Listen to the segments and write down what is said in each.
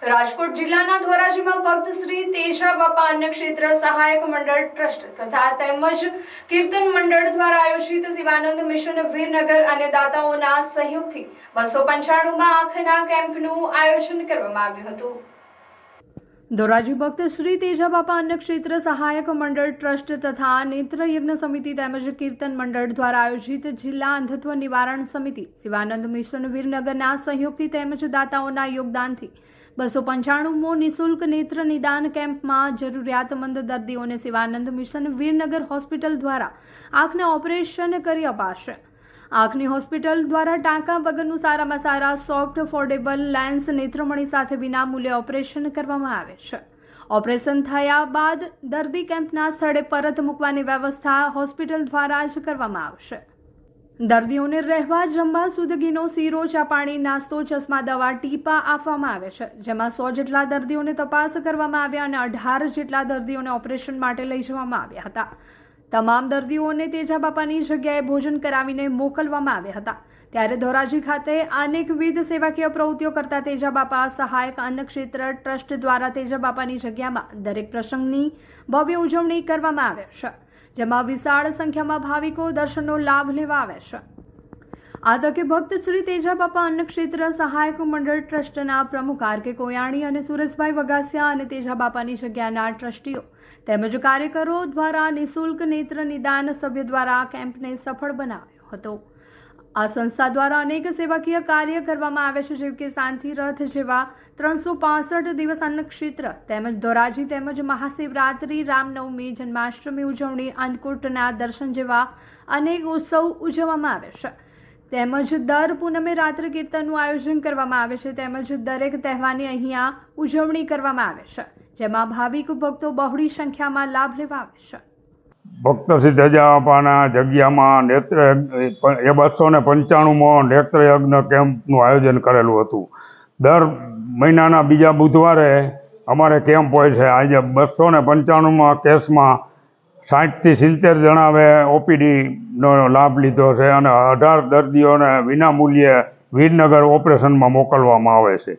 રાજકોટ જિલ્લાના ધોરાજીમાં ભક્ત શ્રી તેજા બાપા અન્ન ક્ષેત્ર સહાયક મંડળ ટ્રસ્ટ તથા તેમજ કીર્તન મંડળ દ્વારા આયોજિત શિવાનંદ મિશન વીરનગર અને દાતાઓના સહયોગથી 295માં આંખના કેમ્પનું આયોજન કરવામાં આવ્યું હતું। ધોરાજી ભક્ત શ્રી તેજા બાપા અન્ન ક્ષેત્ર સહાયક મંડળ ટ્રસ્ટ તથા નેત્ર યજ્ઞ સમિતિ તેમજ કીર્તન મંડળ દ્વારા આયોજિત જિલ્લા અંધત્વ નિવારણ સમિતિ શિવાનંદ મિશન વીરનગરના સહયોગથી તેમજ દાતાઓના યોગદાનથી 295મો નિઃશુલ્ક નેત્ર નિદાન કેમ્પમાં જરૂરિયાતમંદ દર્દીઓને શિવાનંદ મિશન વીરનગર હોસ્પિટલ દ્વારા આંખના ઓપરેશન કરી અપાશે। આંખની હોસ્પિટલ દ્વારા ટાંકા વગરનું સારામાં સારા સોફ્ટ ફોલ્ડેબલ લેન્સ નેત્રમણી સાથે વિનામૂલ્યે ઓપરેશન કરવામાં આવે છે। ઓપરેશન થયા બાદ દર્દી કેમ્પના સ્થળે પરત મૂકવાની વ્યવસ્થા હોસ્પિટલ દ્વારા જ કરવામાં આવશે। દર્દીઓને રહેવા જમવા શુદ્ધ ઘીનો શીરો ચા પાણી નાસ્તો ચશ્મા દવા ટીપા આપવામાં આવે છે, જેમાં 100 જેટલા દર્દીઓને તપાસ કરવામાં આવ્યા અને 18 જેટલા દર્દીઓને ઓપરેશન માટે લઈ જવામાં આવ્યા હતા। તમામ દર્દીઓને તેજા બાપાની જગ્યાએ ભોજન કરાવીને મોકલવામાં આવ્યા હતા। ત્યારે ધોરાજી ખાતે અનેકવિધ સેવાકીય પ્રવૃત્તિઓ કરતા તેજા બાપા સહાયક અન્ન ક્ષેત્ર ટ્રસ્ટ દ્વારા તેજા બાપાની જગ્યામાં દરેક પ્રસંગની ભવ્ય ઉજવણી કરવામાં આવે છે, જેમાં વિશાળ સંખ્યામાં ભાવિકો દર્શનનો લાભ લેવા આવે છે। આ તકે ભક્ત શ્રી તેજા બાપા અન્ન ક્ષેત્ર સહાયક મંડળ ટ્રસ્ટના પ્રમુખ આર.કે. કોયાણી અને સુરેશભાઈ વગાસિયા અને તેજા બાપાની જગ્યાના ટ્રસ્ટીઓ તેમજ કાર્યકરો દ્વારા નિઃશુલ્ક નેત્ર નિદાન સભ્ય દ્વારા કેમ્પને સફળ બનાવ્યો હતો। આ સંસ્થા દ્વારા અનેક સેવાકીય કાર્ય કરવામાં આવે છે, જેમ કે શાંતિ રથ જેવા 365 દિવસ અન્ન ક્ષેત્ર તેમજ ધોરાજી તેમજ મહાશિવરાત્રી, રામનવમી, જન્માષ્ટમી ઉજવણી, અન્નકૂટના દર્શન જેવા અનેક ઉત્સવ ઉજવવામાં આવે છે। તેમજ દર પૂનમે રાત્રિ કીર્તનનું આયોજન કરવામાં આવે છે, તેમજ દરેક તહેવારની અહીંયા ઉજવણી કરવામાં આવે છે, જેમાં ભાવિક ભક્તો બહોળી સંખ્યામાં લાભ લેવા આવે છે। ભક્ત શ્રી તેજા બાપાના જગ્યામાં નેત્ર 295મો નેત્ર યજ્ઞ કેમ્પનું આયોજન કરેલું હતું। દર મહિનાના બીજા બુધવારે અમારે કેમ્પ હોય છે। આજે 295મા કેસમાં 60 થી 70 જણાએ ઓપીડીનો લાભ લીધો છે અને 18 દર્દીઓને વિનામૂલ્યે વીરનગર ઓપરેશનમાં મોકલવામાં આવે છે।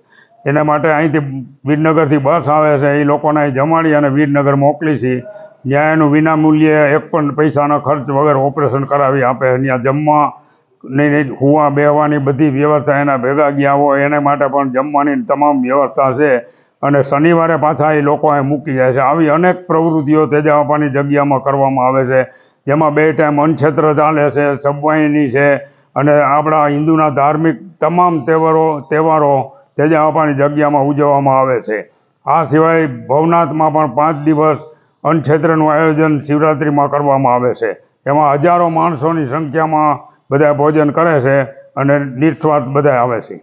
એના માટે અહીંથી વીરનગરથી બસ આવે છે, એ લોકોને અહીં જમાડી અને વીરનગર મોકલી છે, જ્યાં એનું વિનામૂલ્યે એક પણ પૈસાનો ખર્ચ વગર ઓપરેશન કરાવી આપે। ત્યાં જમવાની, હુવા બેહવાની બધી વ્યવસ્થા એના ભેગા ગયા હોય એને માટે પણ જમવાની તમામ વ્યવસ્થા છે અને શનિવારે પાછા એ લોકો અહીં મૂકી જાય છે। આવી અનેક પ્રવૃત્તિઓ તેજા બાપાની જગ્યામાં કરવામાં આવે છે, જેમાં 2 ટાઈમ અન્નક્ષેત્ર ચાલે છે, સબવાહિની છે અને આપણા હિન્દુના ધાર્મિક તમામ તહેવારો તેજા બાપાની જગ્યામાં ઉજવવામાં આવે છે। આ સિવાય ભવનાથમાં પણ 5 દિવસ અન્નક્ષેત્રનું આયોજન શિવરાત્રિમાં કરવામાં આવે છે। એમાં હજારો માણસોની સંખ્યામાં બધા ભોજન કરે છે અને નિસ્વાર્થ બધા આવે છે।